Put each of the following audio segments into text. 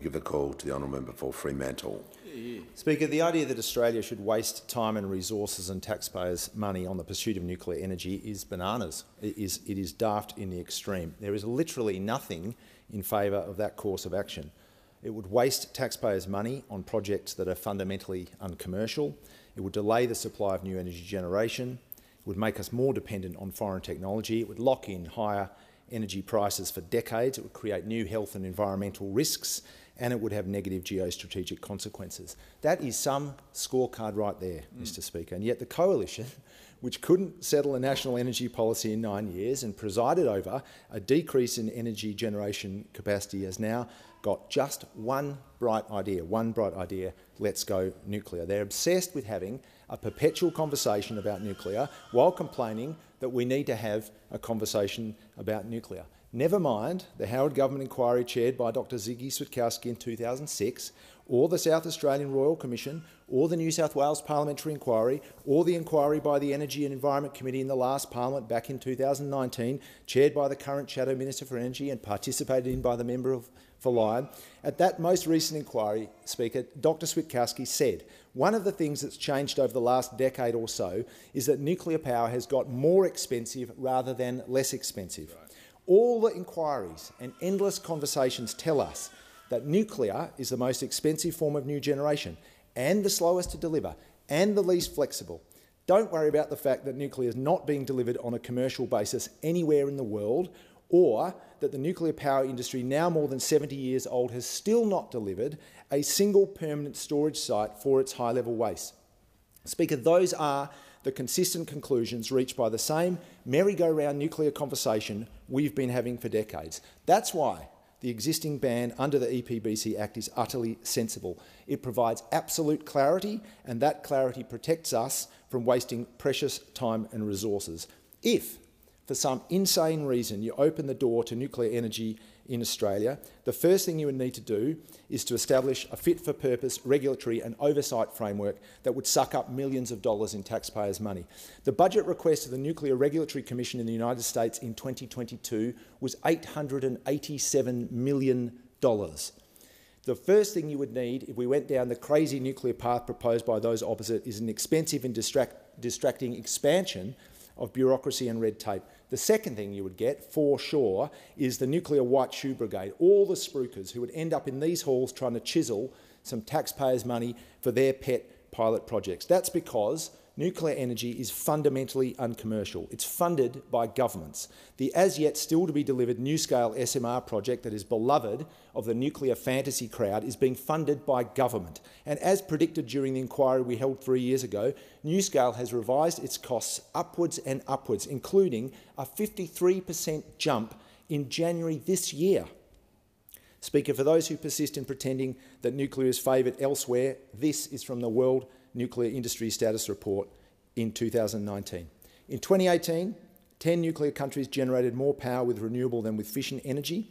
give the call to the honourable member for Fremantle. Speaker, the idea that Australia should waste time and resources and taxpayers' money on the pursuit of nuclear energy is bananas. It is daft in the extreme. There is literally nothing in favour of that course of action. It would waste taxpayers' money on projects that are fundamentally uncommercial. It would delay the supply of new energy generation. It would make us more dependent on foreign technology. It would lock in higher energy prices for decades. It would create new health and environmental risks, and it would have negative geostrategic consequences. That is some scorecard right there, Mr Speaker. And yet the coalition, which couldn't settle a national energy policy in 9 years and presided over a decrease in energy generation capacity, has now got just one bright idea, let's go nuclear. They're obsessed with having a perpetual conversation about nuclear while complaining that we need to have a conversation about nuclear. Never mind the Howard Government inquiry chaired by Dr Ziggy Switkowski in 2006, or the South Australian Royal Commission, or the New South Wales Parliamentary Inquiry, or the inquiry by the Energy and Environment Committee in the last Parliament back in 2019, chaired by the current Shadow Minister for Energy and participated in by the member for Lyme. At that most recent inquiry, Speaker, Dr Switkowski said, one of the things that's changed over the last decade or so is that nuclear power has got more expensive rather than less expensive. Right. All the inquiries and endless conversations tell us that nuclear is the most expensive form of new generation and the slowest to deliver and the least flexible. Don't worry about the fact that nuclear is not being delivered on a commercial basis anywhere in the world, or that the nuclear power industry, now more than 70 years old, has still not delivered a single permanent storage site for its high-level waste. Speaker, those are the consistent conclusions reached by the same merry-go-round nuclear conversation we've been having for decades. That's why the existing ban under the EPBC Act is utterly sensible. It provides absolute clarity, and that clarity protects us from wasting precious time and resources. If, for some insane reason, you open the door to nuclear energy in Australia, the first thing you would need to do is to establish a fit-for-purpose regulatory and oversight framework that would suck up millions of dollars in taxpayers' money. The budget request of the Nuclear Regulatory Commission in the United States in 2022 was $887 million. The first thing you would need, if we went down the crazy nuclear path proposed by those opposite, is an expensive and distracting expansion of bureaucracy and red tape. The second thing you would get, for sure, is the nuclear white shoe brigade, all the spruikers who would end up in these halls trying to chisel some taxpayers' money for their pet pilot projects. That's because nuclear energy is fundamentally uncommercial. It's funded by governments. The as-yet still-to-be-delivered NuScale SMR project that is beloved of the nuclear fantasy crowd is being funded by government. And as predicted during the inquiry we held 3 years ago, NuScale has revised its costs upwards and upwards, including a 53% jump in January this year. Speaker, for those who persist in pretending that nuclear is favoured elsewhere, this is from the World Nuclear Industry Status Report in 2019. In 2018, 10 nuclear countries generated more power with renewable than with fission energy.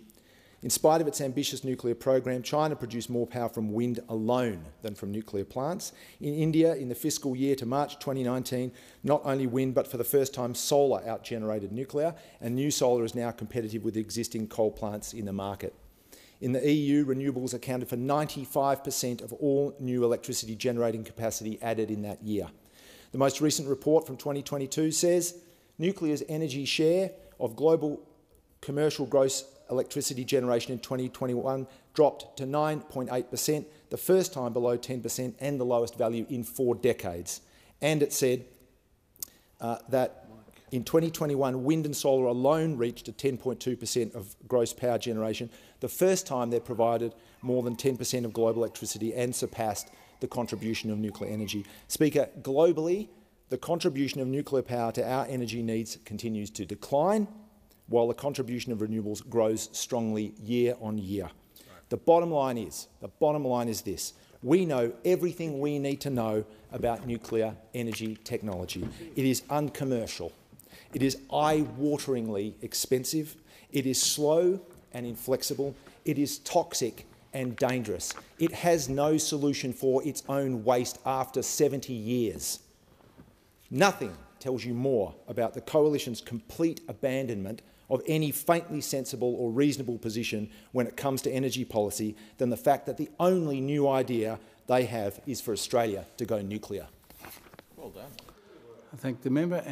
In spite of its ambitious nuclear program, China produced more power from wind alone than from nuclear plants. In India, in the fiscal year to March 2019, not only wind but for the first time solar outgenerated nuclear, and new solar is now competitive with existing coal plants in the market. In the EU, renewables accounted for 95% of all new electricity generating capacity added in that year. The most recent report from 2022 says nuclear's energy share of global commercial gross electricity generation in 2021 dropped to 9.8%, the first time below 10% and the lowest value in 4 decades. And it said that in 2021, wind and solar alone reached a 10.2% of gross power generation, the first time they provided more than 10% of global electricity and surpassed the contribution of nuclear energy. Speaker, globally, the contribution of nuclear power to our energy needs continues to decline, while the contribution of renewables grows strongly year on year. Right. The bottom line is this. We know everything we need to know about nuclear energy technology. It is uncommercial. It is eye-wateringly expensive. It is slow and inflexible. It is toxic and dangerous. It has no solution for its own waste after 70 years. Nothing tells you more about the Coalition's complete abandonment of any faintly sensible or reasonable position when it comes to energy policy than the fact that the only new idea they have is for Australia to go nuclear. Well done. I thank the member.